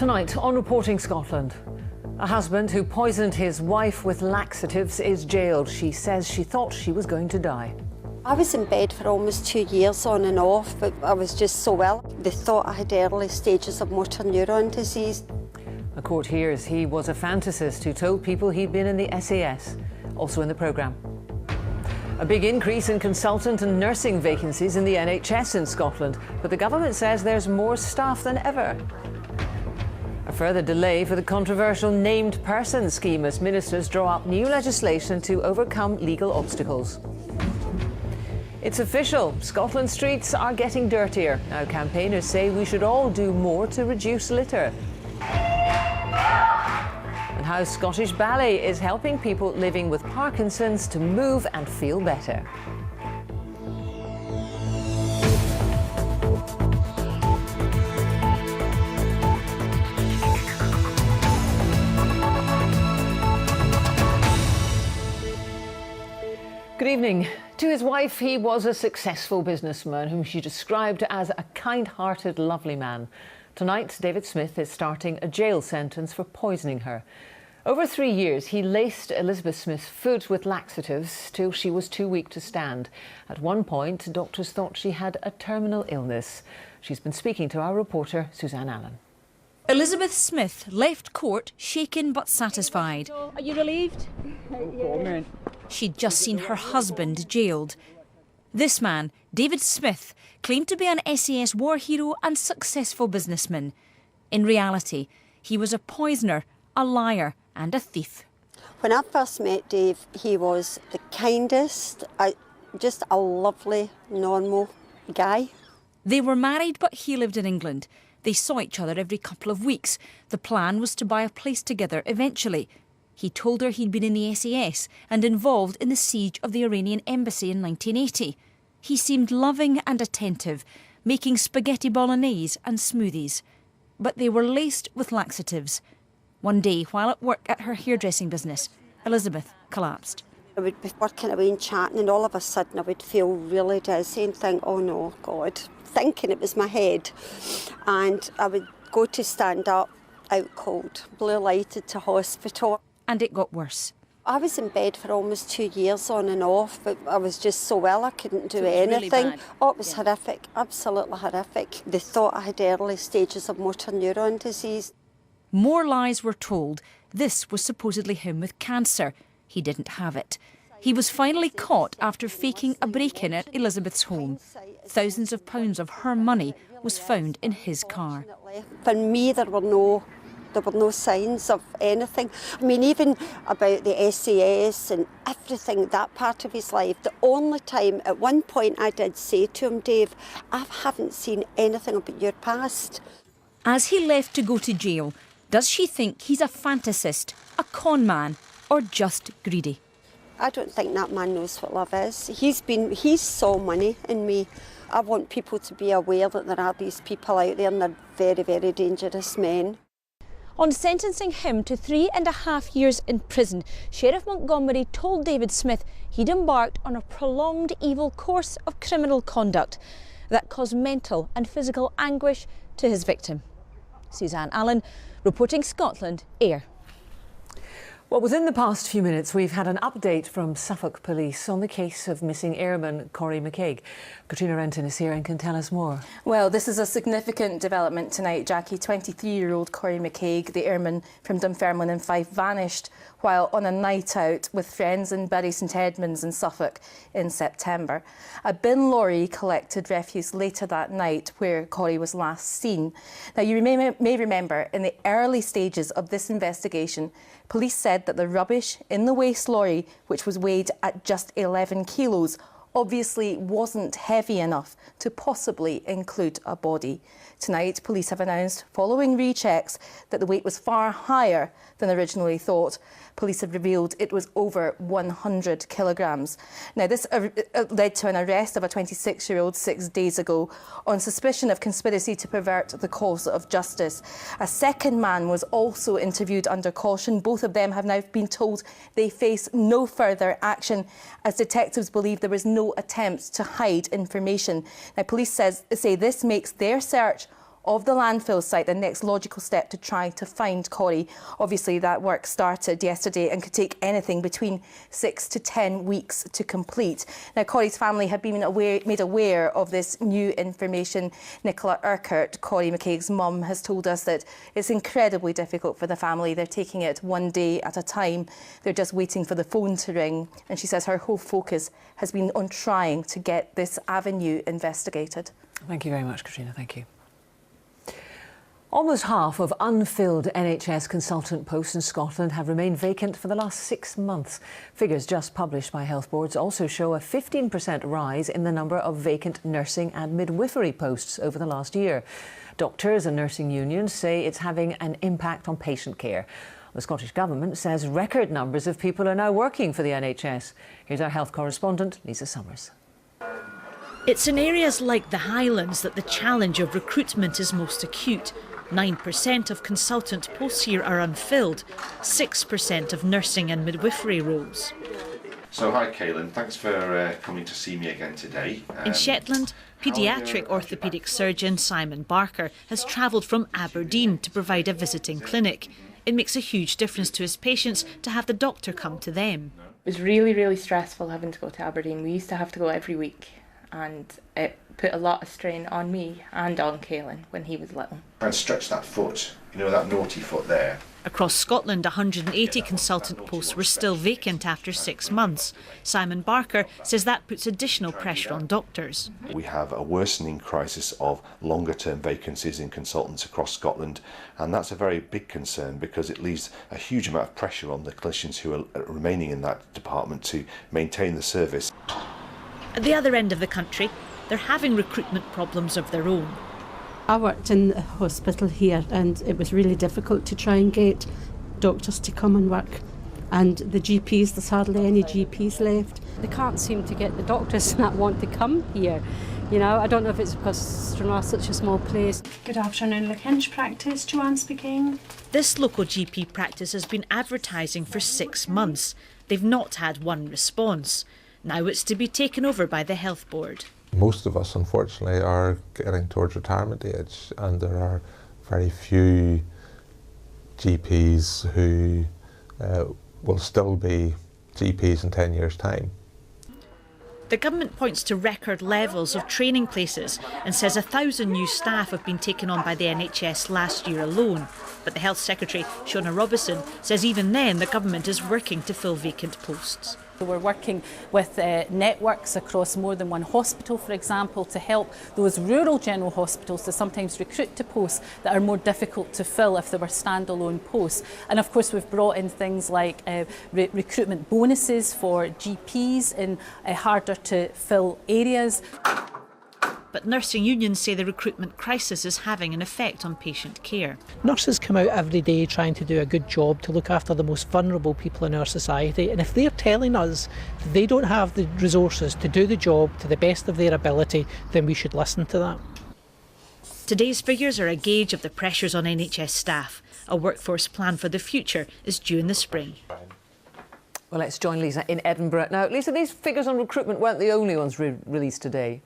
Tonight on Reporting Scotland, a husband who poisoned his wife with laxatives is jailed. She says she thought she was going to die. I was in bed for almost 2 years on and off, but I was just so ill. They thought I had early stages of motor neuron disease. A court hears he was a fantasist who told people he'd been in the SAS. Also in the programme. A big increase in consultant and nursing vacancies in the NHS in Scotland, but the government says there's more staff than ever. A further delay for the controversial named person scheme as ministers draw up new legislation to overcome legal obstacles. It's official, Scotland streets are getting dirtier. Now campaigners say we should all do more to reduce litter. And how Scottish Ballet is helping people living with Parkinson's to move and feel better. Good evening. To his wife, he was a successful businessman whom she described as a kind-hearted, lovely man. Tonight, David Smith is starting a jail sentence for poisoning her. Over 3 years, he laced Elizabeth Smith's food with laxatives till she was too weak to stand. At one point, doctors thought she had a terminal illness. She's been speaking to our reporter, Suzanne Allen. Elizabeth Smith left court shaken but satisfied. Are you relieved? She'd just seen her husband jailed. This man, David Smith, claimed to be an SAS war hero and successful businessman. In reality, he was a poisoner, a liar and a thief. When I first met Dave, he was the kindest, just a lovely, normal guy. They were married, but he lived in England. They saw each other every couple of weeks. The plan was to buy a place together eventually. He told her he'd been in the SAS and involved in the siege of the Iranian embassy in 1980. He seemed loving and attentive, making spaghetti bolognese and smoothies. But they were laced with laxatives. One day, while at work at her hairdressing business, Elizabeth collapsed. I would be working away and chatting, and all of a sudden I would feel really dizzy and think, oh no, God, thinking it was my head. And I would go to stand up, out cold, blue lighted to hospital. And it got worse. I was in bed for almost 2 years on and off, but I was just so ill I couldn't do anything. Really bad. Oh, it was horrific, absolutely horrific. They thought I had early stages of motor neuron disease. More lies were told. This was supposedly him with cancer. He didn't have it. He was finally caught after faking a break-in at Elizabeth's home. Thousands of pounds of her money was found in his car. For me, there were no signs of anything. I mean, even about the SAS and everything, that part of his life, the only time at one point I did say to him, Dave, I haven't seen anything about your past. As he left to go to jail, does she think he's a fantasist, a con man, or just greedy? I don't think that man knows what love is. He saw money in me. I want people to be aware that there are these people out there and they're very, very dangerous men. On sentencing him to 3.5 years in prison, Sheriff Montgomery told David Smith he'd embarked on a prolonged evil course of criminal conduct that caused mental and physical anguish to his victim. Suzanne Allen, Reporting Scotland, Ayr. Well, within the past few minutes, we've had an update from Suffolk Police on the case of missing airman Corey McCaig. Katrina Renton is here and can tell us more. Well, this is a significant development tonight, Jackie. 23-year-old Corey McCaig, the airman from Dunfermline in Fife, vanished while on a night out with friends in Bury St Edmunds in Suffolk in September. A bin lorry collected refuse later that night where Corey was last seen. Now, you may remember in the early stages of this investigation, police said that the rubbish in the waste lorry, which was weighed at just 11 kilos, obviously wasn't heavy enough to possibly include a body. Tonight, police have announced, following rechecks, that the weight was far higher than originally thought. Police have revealed it was over 100 kilograms. Now, this led to an arrest of a 26-year-old 6 days ago on suspicion of conspiracy to pervert the cause of justice. A second man was also interviewed under caution. Both of them have now been told they face no further action, as detectives believe there was no attempt to hide information. Now, police say this makes their search of the landfill site, the next logical step to try to find Corrie. Obviously, that work started yesterday and could take anything between 6 to 10 weeks to complete. Now, Corrie's family have been made aware of this new information. Nicola Urquhart, Corrie McCaig's mum, has told us that it's incredibly difficult for the family. They're taking it one day at a time. They're just waiting for the phone to ring. And she says her whole focus has been on trying to get this avenue investigated. Thank you very much, Katrina. Thank you. Almost half of unfilled NHS consultant posts in Scotland have remained vacant for the last 6 months. Figures just published by health boards also show a 15% rise in the number of vacant nursing and midwifery posts over the last year. Doctors and nursing unions say it's having an impact on patient care. The Scottish Government says record numbers of people are now working for the NHS. Here's our health correspondent, Lisa Summers. It's in areas like the Highlands that the challenge of recruitment is most acute. 9% of consultant posts here are unfilled, 6% of nursing and midwifery roles. So hi Caelan, thanks for coming to see me again today. In Shetland, paediatric orthopaedic surgeon Simon Barker has travelled from Aberdeen to provide a visiting clinic. It makes a huge difference to his patients to have the doctor come to them. It was really stressful having to go to Aberdeen. We used to have to go every week, and it put a lot of strain on me and on Caelan when he was little. And stretch that foot, you know, that naughty foot there. Across Scotland, 180 consultant posts were still vacant after 6 months. Simon Barker says that puts additional pressure on doctors. We have a worsening crisis of longer term vacancies in consultants across Scotland, and that's a very big concern because it leaves a huge amount of pressure on the clinicians who are remaining in that department to maintain the service. At the other end of the country, they're having recruitment problems of their own. I worked in the hospital here and it was really difficult to try and get doctors to come and work. And the GPs, there's hardly any GPs left. They can't seem to get the doctors that want to come here. You know, I don't know if it's because Stranraer is such a small place. Good afternoon, Lakinch practice, Joanne speaking. This local GP practice has been advertising for 6 months. They've not had one response. Now it's to be taken over by the health board. Most of us, unfortunately, are getting towards retirement age, and there are very few GPs who will still be GPs in 10 years' time. The government points to record levels of training places and says 1,000 new staff have been taken on by the NHS last year alone. But the Health Secretary, Shona Robison, says even then the government is working to fill vacant posts. We're working with networks across more than one hospital, for example, to help those rural general hospitals to sometimes recruit to posts that are more difficult to fill if they were standalone posts. And of course we've brought in things like recruitment bonuses for GPs in harder to fill areas. But nursing unions say the recruitment crisis is having an effect on patient care. Nurses come out every day trying to do a good job to look after the most vulnerable people in our society, and if they're telling us that they don't have the resources to do the job to the best of their ability, then we should listen to that. Today's figures are a gauge of the pressures on NHS staff. A workforce plan for the future is due in the spring. Well, let's join Lisa in Edinburgh. Now, Lisa, these figures on recruitment weren't the only ones released today.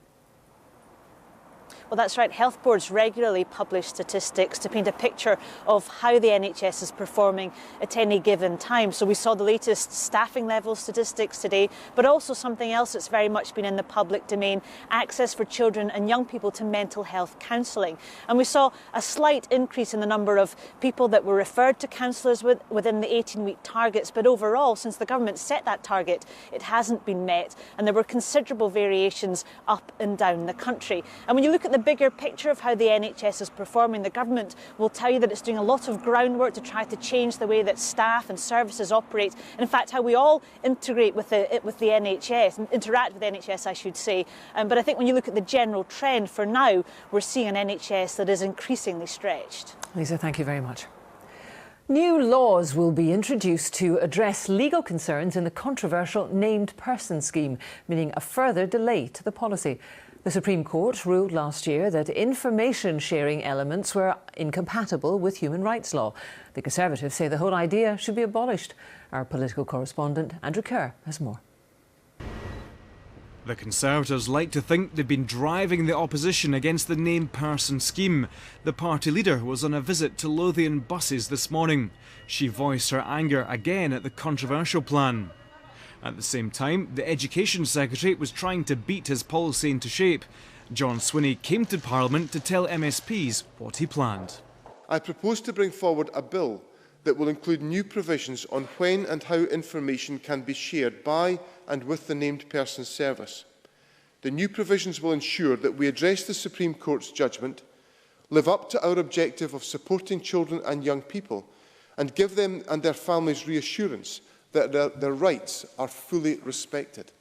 Well, that's right. Health boards regularly publish statistics to paint a picture of how the NHS is performing at any given time. So we saw the latest staffing level statistics today, but also something else that's very much been in the public domain, access for children and young people to mental health counselling. And we saw a slight increase in the number of people that were referred to counsellors within the 18-week targets. But overall, since the government set that target, it hasn't been met. And there were considerable variations up and down the country. And when you look at the bigger picture of how the NHS is performing, the government will tell you that it's doing a lot of groundwork to try to change the way that staff and services operate, and in fact how we all integrate with the NHS, interact with the NHS I should say. But I think when you look at the general trend for now, we're seeing an NHS that is increasingly stretched. Lisa, thank you very much. New laws will be introduced to address legal concerns in the controversial named person scheme, meaning a further delay to the policy. The Supreme Court ruled last year that information sharing elements were incompatible with human rights law. The Conservatives say the whole idea should be abolished. Our political correspondent Andrew Kerr has more. The Conservatives like to think they've been driving the opposition against the named person scheme. The party leader was on a visit to Lothian buses this morning. She voiced her anger again at the controversial plan. At the same time, the Education Secretary was trying to beat his policy into shape. John Swinney came to Parliament to tell MSPs what he planned. I propose to bring forward a bill that will include new provisions on when and how information can be shared by and with the named person's service. The new provisions will ensure that we address the Supreme Court's judgment, live up to our objective of supporting children and young people, and give them and their families reassurance that their rights are fully respected.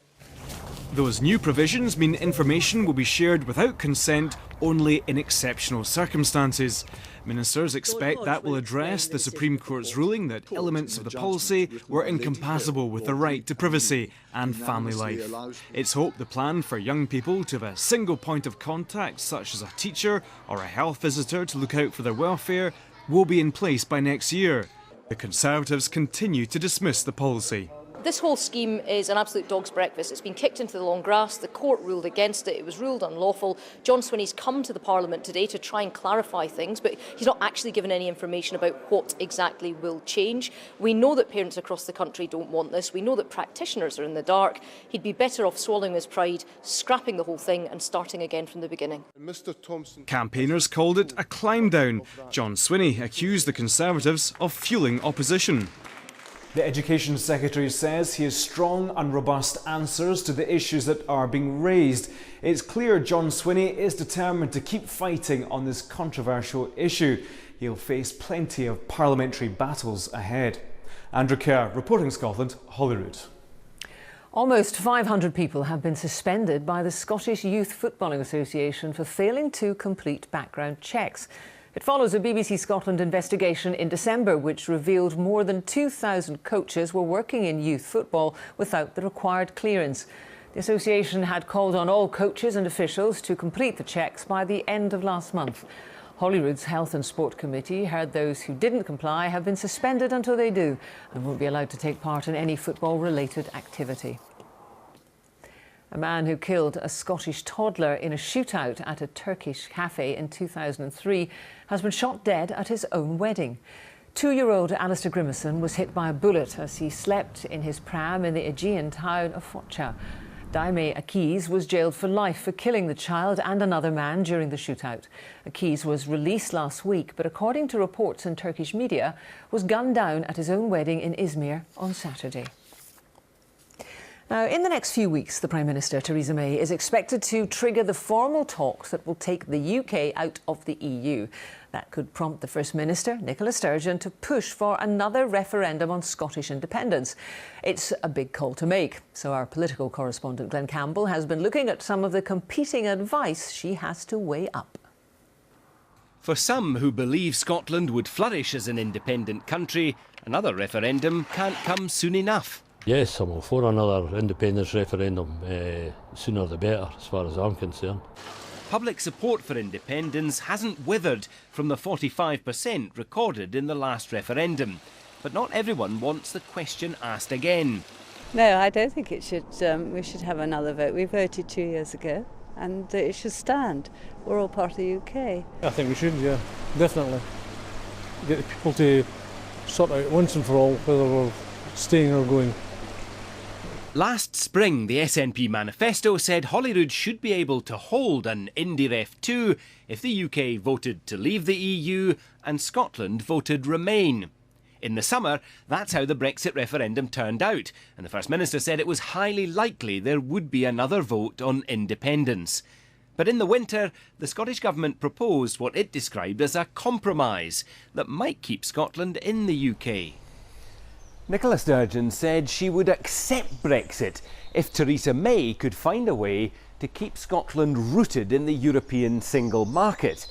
Those new provisions mean information will be shared without consent only in exceptional circumstances. Ministers expect that will address the Supreme Court's ruling that elements of the policy were incompatible with the right to privacy and family life. It's hoped the plan for young people to have a single point of contact, such as a teacher or a health visitor to look out for their welfare, will be in place by next year. The Conservatives continue to dismiss the policy. This whole scheme is an absolute dog's breakfast. It's been kicked into the long grass. The court ruled against it. It was ruled unlawful. John Swinney's come to the Parliament today to try and clarify things, but he's not actually given any information about what exactly will change. We know that parents across the country don't want this. We know that practitioners are in the dark. He'd be better off swallowing his pride, scrapping the whole thing and starting again from the beginning. Mr. Thompson. Campaigners called it a climb down. John Swinney accused the Conservatives of fuelling opposition. The Education Secretary says he has strong and robust answers to the issues that are being raised. It's clear John Swinney is determined to keep fighting on this controversial issue. He'll face plenty of parliamentary battles ahead. Andrew Kerr, reporting Scotland, Holyrood. Almost 500 people have been suspended by the Scottish Youth Footballing Association for failing to complete background checks. It follows a BBC Scotland investigation in December which revealed more than 2,000 coaches were working in youth football without the required clearance. The association had called on all coaches and officials to complete the checks by the end of last month. Holyrood's Health and Sport Committee heard those who didn't comply have been suspended until they do and won't be allowed to take part in any football-related activity. A man who killed a Scottish toddler in a shootout at a Turkish cafe in 2003 has been shot dead at his own wedding. 2-year-old Alistair Grimison was hit by a bullet as he slept in his pram in the Aegean town of Foça. Daime Akiz was jailed for life for killing the child and another man during the shootout. Akiz was released last week, but according to reports in Turkish media, was gunned down at his own wedding in Izmir on Saturday. Now, in the next few weeks, the Prime Minister, Theresa May, is expected to trigger the formal talks that will take the UK out of the EU. That could prompt the First Minister, Nicola Sturgeon, to push for another referendum on Scottish independence. It's a big call to make, so our political correspondent Glenn Campbell has been looking at some of the competing advice she has to weigh up. For some who believe Scotland would flourish as an independent country, another referendum can't come soon enough. Yes, I'm all for another independence referendum, sooner the better as far as I'm concerned. Public support for independence hasn't withered from the 45% recorded in the last referendum. But not everyone wants the question asked again. No, I don't think it should. We should have another vote. We voted 2 years ago and it should stand. We're all part of the UK. I think we should, yeah, definitely. Get the people to sort out once and for all whether we're staying or going. Last spring, the SNP manifesto said Holyrood should be able to hold an IndyRef 2 if the UK voted to leave the EU and Scotland voted Remain. In the summer, that's how the Brexit referendum turned out, and the First Minister said it was highly likely there would be another vote on independence. But in the winter, the Scottish Government proposed what it described as a compromise that might keep Scotland in the UK. Nicola Sturgeon said she would accept Brexit if Theresa May could find a way to keep Scotland rooted in the European single market.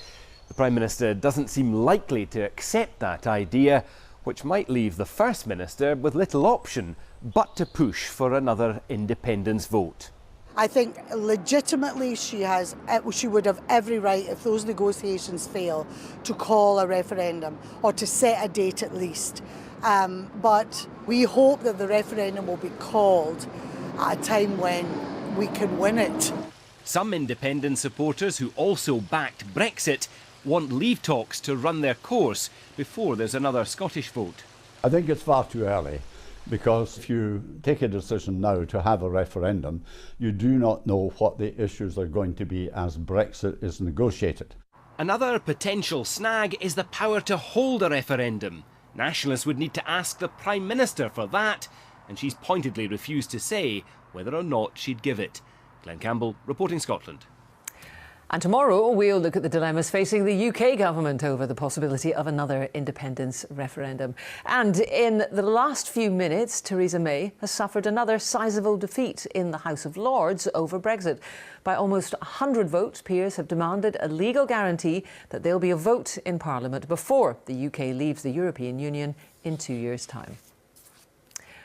The Prime Minister doesn't seem likely to accept that idea, which might leave the First Minister with little option but to push for another independence vote. I think legitimately she would have every right, if those negotiations fail, to call a referendum or to set a date at least. But we hope that the referendum will be called at a time when we can win it. Some independent supporters who also backed Brexit want leave talks to run their course before there's another Scottish vote. I think it's far too early, because if you take a decision now to have a referendum, you do not know what the issues are going to be as Brexit is negotiated. Another potential snag is the power to hold a referendum. Nationalists would need to ask the Prime Minister for that, and she's pointedly refused to say whether or not she'd give it. Glenn Campbell, reporting Scotland. And tomorrow we'll look at the dilemmas facing the UK government over the possibility of another independence referendum. And in the last few minutes, Theresa May has suffered another sizable defeat in the House of Lords over Brexit. By almost 100 votes, peers have demanded a legal guarantee that there'll be a vote in Parliament before the UK leaves the European Union in 2 years' time.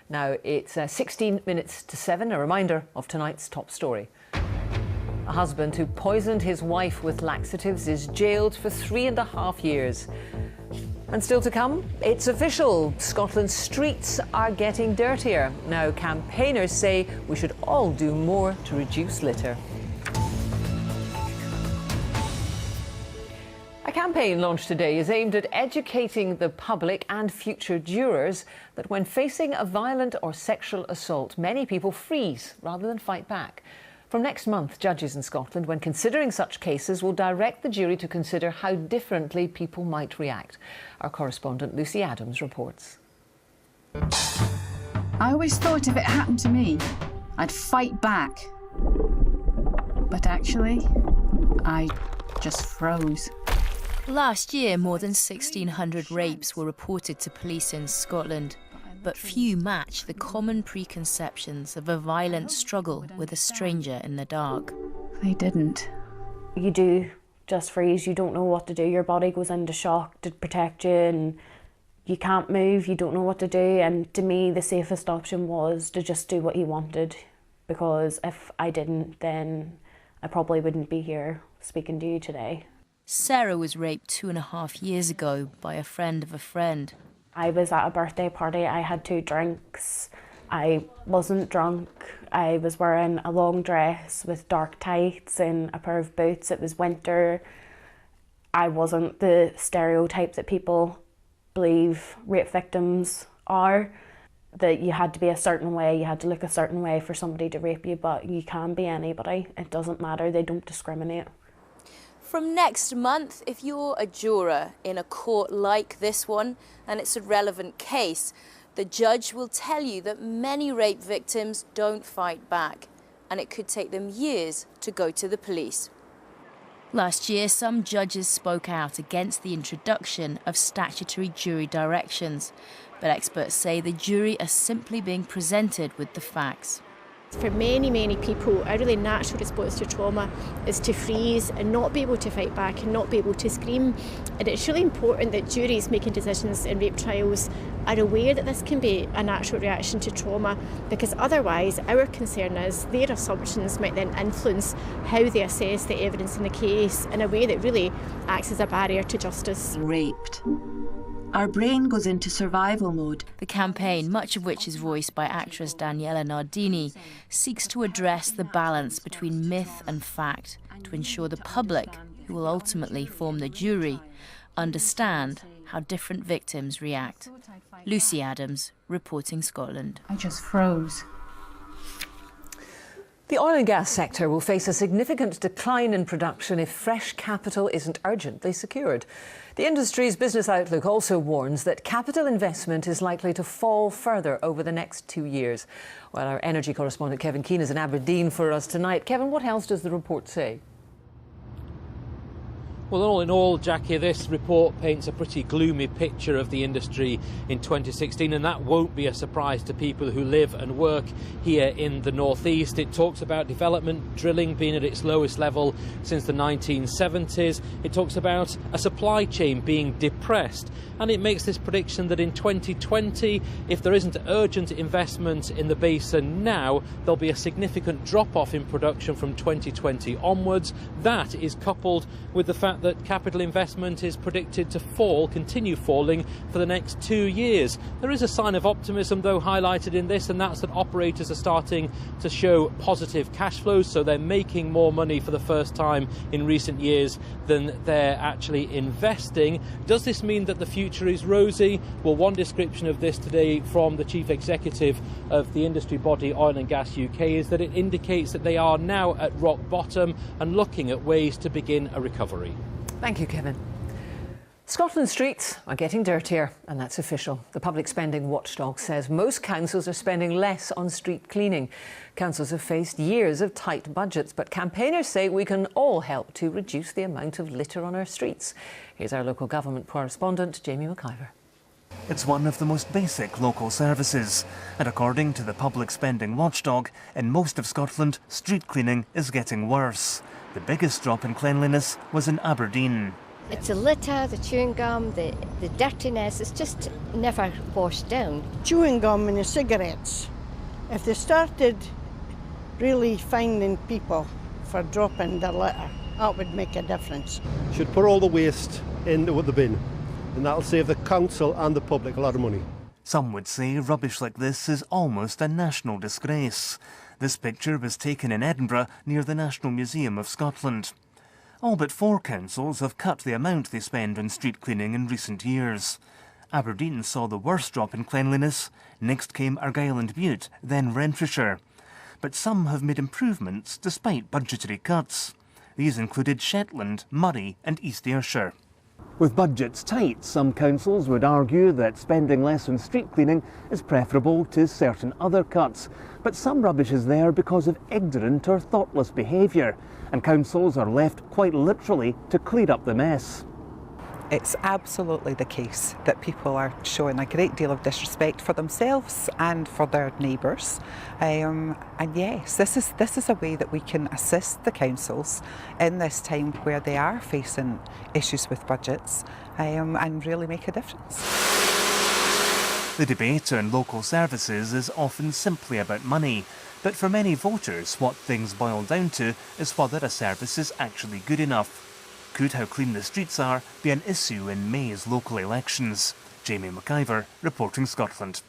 Now it's 16 minutes to 7, a reminder of tonight's top story. A husband who poisoned his wife with laxatives is jailed for 3.5 years. And still to come, it's official. Scotland's streets are getting dirtier. Now campaigners say we should all do more to reduce litter. A campaign launched today is aimed at educating the public and future jurors that when facing a violent or sexual assault, many people freeze rather than fight back. From next month, judges in Scotland, when considering such cases, will direct the jury to consider how differently people might react. Our correspondent Lucy Adams reports. I always thought if it happened to me, I'd fight back. But actually, I just froze. Last year, more than 1,600 rapes were reported to police in Scotland. But few match the common preconceptions of a violent struggle with a stranger in the dark. They didn't. You do just freeze, you don't know what to do, your body goes into shock to protect you and you can't move, you don't know what to do, and to me the safest option was to just do what he wanted, because if I didn't then I probably wouldn't be here speaking to you today. Sarah was raped 2.5 years ago by a friend of a friend. I was at a birthday party, I had 2 drinks, I wasn't drunk, I was wearing a long dress with dark tights and a pair of boots, it was winter. I wasn't the stereotype that people believe rape victims are, that you had to be a certain way, you had to look a certain way for somebody to rape you, but you can be anybody, it doesn't matter, they don't discriminate. From next month, if you're a juror in a court like this one and it's a relevant case, the judge will tell you that many rape victims don't fight back, and it could take them years to go to the police. Last year, some judges spoke out against the introduction of statutory jury directions, but experts say the jury are simply being presented with the facts. For many people, a really natural response to trauma is to freeze and not be able to fight back and not be able to scream. And it's really important that juries making decisions in rape trials are aware that this can be a natural reaction to trauma, because otherwise our concern is their assumptions might then influence how they assess the evidence in the case in a way that really acts as a barrier to justice. Raped. Our brain goes into survival mode. The campaign, much of which is voiced by actress Daniela Nardini, seeks to address the balance between myth and fact to ensure the public, who will ultimately form the jury, understand how different victims react. Lucy Adams, reporting Scotland. I just froze. The oil and gas sector will face a significant decline in production if fresh capital isn't urgently secured. The industry's business outlook also warns that capital investment is likely to fall further over the next 2 years. Well, our energy correspondent Kevin Keane is in Aberdeen for us tonight. Kevin, what else does the report say? Well, all in all, Jackie, this report paints a pretty gloomy picture of the industry in 2016, and that won't be a surprise to people who live and work here in the northeast. It talks about development drilling being at its lowest level since the 1970s. It talks about a supply chain being depressed, and it makes this prediction that in 2020, if there isn't urgent investment in the basin now, there'll be a significant drop-off in production from 2020 onwards. That is coupled with the fact fact that capital investment is predicted to continue falling for the next 2 years. There is a sign of optimism, though, highlighted in this, and that's that operators are starting to show positive cash flows, so they're making more money for the first time in recent years than they're actually investing. Does this mean that the future is rosy? Well, one description of this today from the chief executive of the industry body Oil and Gas UK is that it indicates that they are now at rock bottom and looking at ways to begin a recovery. Thank you, Kevin. Scotland's streets are getting dirtier, and that's official. The Public Spending Watchdog says most councils are spending less on street cleaning. Councils have faced years of tight budgets, but campaigners say we can all help to reduce the amount of litter on our streets. Here's our local government correspondent, Jamie McIver. It's one of the most basic local services, and according to the Public Spending Watchdog, in most of Scotland, street cleaning is getting worse. The biggest drop in cleanliness was in Aberdeen. It's the litter, the chewing gum, the dirtiness, it's just never washed down. Chewing gum and the cigarettes, if they started really finding people for dropping their litter, that would make a difference. Should put all the waste into the bin, and that'll save the council and the public a lot of money. Some would say rubbish like this is almost a national disgrace. This picture was taken in Edinburgh near the National Museum of Scotland. All but 4 councils have cut the amount they spend on street cleaning in recent years. Aberdeen saw the worst drop in cleanliness. Next came Argyll and Bute, then Renfrewshire. But some have made improvements despite budgetary cuts. These included Shetland, Moray and East Ayrshire. With budgets tight, some councils would argue that spending less on street cleaning is preferable to certain other cuts. But some rubbish is there because of ignorant or thoughtless behaviour, and councils are left quite literally to clean up the mess. It's absolutely the case that people are showing a great deal of disrespect for themselves and for their neighbours. And yes, this is a way that we can assist the councils in this time where they are facing issues with budgets and really make a difference. The debate on local services is often simply about money, but for many voters what things boil down to is whether a service is actually good enough. Could how clean the streets are be an issue in May's local elections? Jamie McIver, reporting Scotland.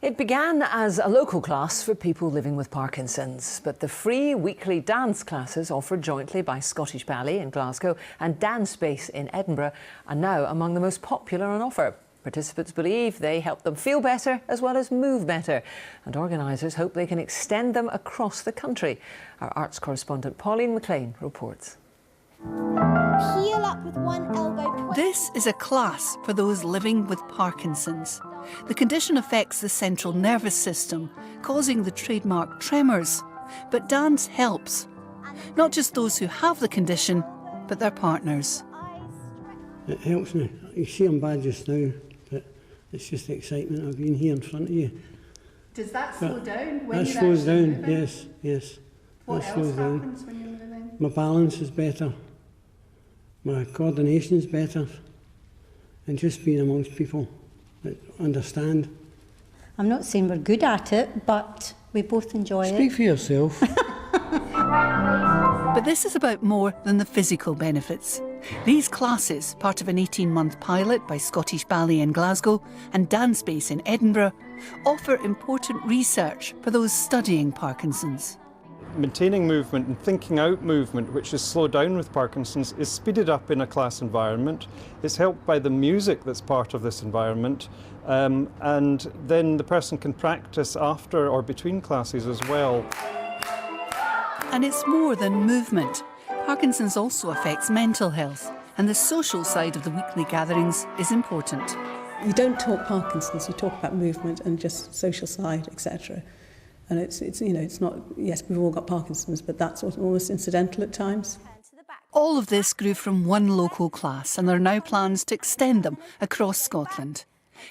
It began as a local class for people living with Parkinson's, but the free weekly dance classes offered jointly by Scottish Ballet in Glasgow and Dance Space in Edinburgh are now among the most popular on offer. Participants believe they help them feel better as well as move better, and organisers hope they can extend them across the country. Our arts correspondent Pauline McLean reports. Heel up with one elbow. This is a class for those living with Parkinson's. The condition affects the central nervous system, causing the trademark tremors. But dance helps. Not just those who have the condition, but their partners. It helps me. You see I'm bad just now, but it's just the excitement of being here in front of you. Does that slow down when that you're slows down, moving? yes. What that else slows down. happens when you're moving? My balance is better. My coordination is better. And just being amongst people that understand. I'm not saying we're good at it, but we both enjoy it. Speak for yourself. But this is about more than the physical benefits. These classes, part of an 18-month pilot by Scottish Ballet in Glasgow and Dance Space in Edinburgh, offer important research for those studying Parkinson's. Maintaining movement and thinking out movement, which is slowed down with Parkinson's, is speeded up in a class environment. It's helped by the music that's part of this environment, and then the person can practice after or between classes as well. And it's more than movement. Parkinson's also affects mental health, and the social side of the weekly gatherings is important. You don't talk Parkinson's, you talk about movement and just social side, etc. And it's not, yes, we've all got Parkinson's, but that's almost incidental at times. All of this grew from one local class, and there are now plans to extend them across Scotland.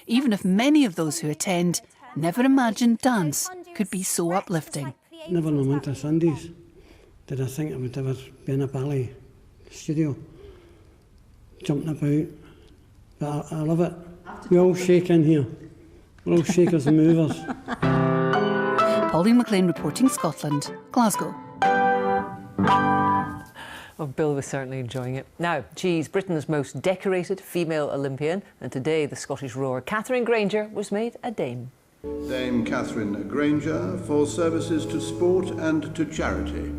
Even if many of those who attend never imagined dance could be so uplifting. Never on winter Sundays did I think I would ever be in a ballet studio, jumping about. But I love it. We all shake in here. We're all shakers and movers. Pauline McLean reporting Scotland, Glasgow. Oh, Bill was certainly enjoying it. Now, she's Britain's most decorated female Olympian, and today the Scottish rower Katherine Grainger was made a dame. Dame Katherine Grainger for services to sport and to charity.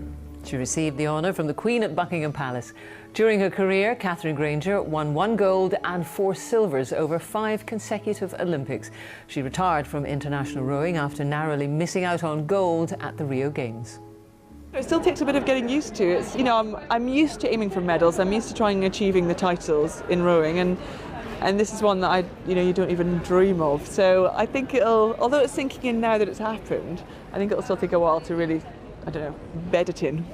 She received the honour from the Queen at Buckingham Palace. During her career, Katherine Grainger won 1 gold and 4 silvers over 5 consecutive Olympics. She retired from international rowing after narrowly missing out on gold at the Rio Games. It still takes a bit of getting used to. It's, you know, I'm used to aiming for medals. I'm used to trying and achieving the titles in rowing, and this is one that you don't even dream of. So I think although it's sinking in now that it's happened, I think it'll still take a while to really, bed it in.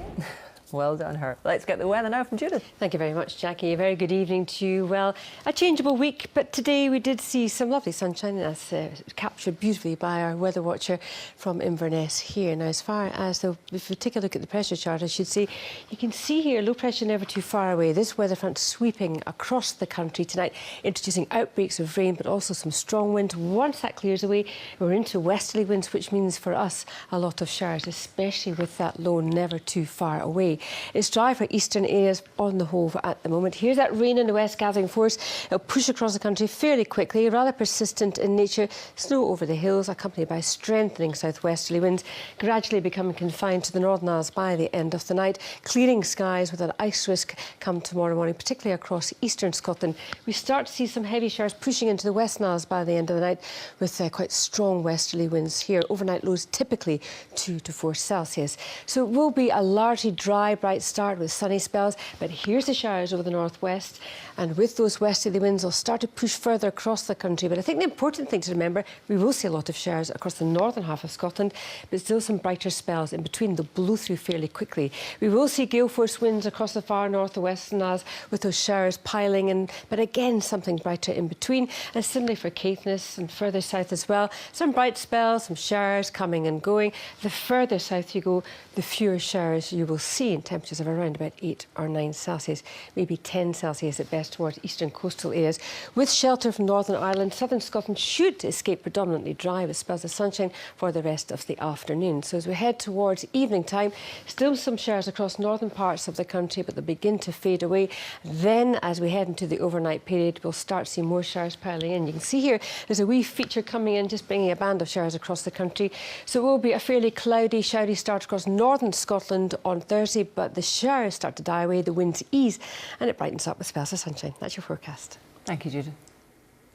Well done, her. Let's get the weather now from Judith. Thank you very much, Jackie. A very good evening to you. Well, a changeable week, but today we did see some lovely sunshine, as captured beautifully by our weather watcher from Inverness here. Now, as far as if you take a look at the pressure chart, I should say, you can see here low pressure never too far away. This weather front sweeping across the country tonight, introducing outbreaks of rain, but also some strong winds. Once that clears away, we're into westerly winds, which means for us a lot of showers, especially with that low never too far away. It's dry for eastern areas on the whole at the moment. Here's that rain in the west gathering force. It'll push across the country fairly quickly, rather persistent in nature. Snow over the hills, accompanied by strengthening southwesterly winds, gradually becoming confined to the Northern Isles by the end of the night. Clearing skies with an ice risk come tomorrow morning, particularly across eastern Scotland. We start to see some heavy showers pushing into the Western Isles by the end of the night, with quite strong westerly winds here. Overnight lows typically 2 to 4 Celsius. So it will be a largely dry, bright start with sunny spells, but here's the showers over the northwest, and with those westerly winds they'll start to push further across the country. But I think the important thing to remember, we will see a lot of showers across the northern half of Scotland, but still some brighter spells in between. They'll blow through fairly quickly. We will see gale force winds across the far north of Western Isles, with those showers piling in, but again something brighter in between. And similarly for Caithness and further south as well, some bright spells, some showers coming and going. The further south you go, the fewer showers you will see, in temperatures of around about 8 or 9 Celsius, maybe 10 Celsius at best towards eastern coastal areas. With shelter from Northern Ireland, southern Scotland should escape predominantly dry with spells of sunshine for the rest of the afternoon. So as we head towards evening time, still some showers across northern parts of the country, but they'll begin to fade away. Then as we head into the overnight period, we'll start to see more showers piling in. You can see here there's a wee feature coming in, just bringing a band of showers across the country. So it will be a fairly cloudy, showery start across northern Scotland on Thursday, but the showers start to die away, the winds ease, and it brightens up with spells of sunshine. That's your forecast. Thank you, Judith.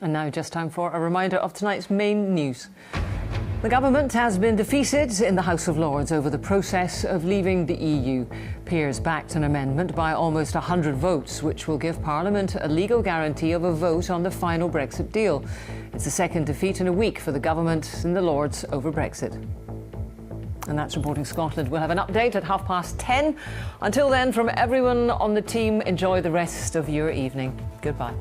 And now just time for a reminder of tonight's main news. The government has been defeated in the House of Lords over the process of leaving the EU. Peers backed an amendment by almost 100 votes, which will give Parliament a legal guarantee of a vote on the final Brexit deal. It's the second defeat in a week for the government in the Lords over Brexit. And that's Reporting Scotland. We'll have an update at 10:30. Until then, from everyone on the team, enjoy the rest of your evening. Goodbye.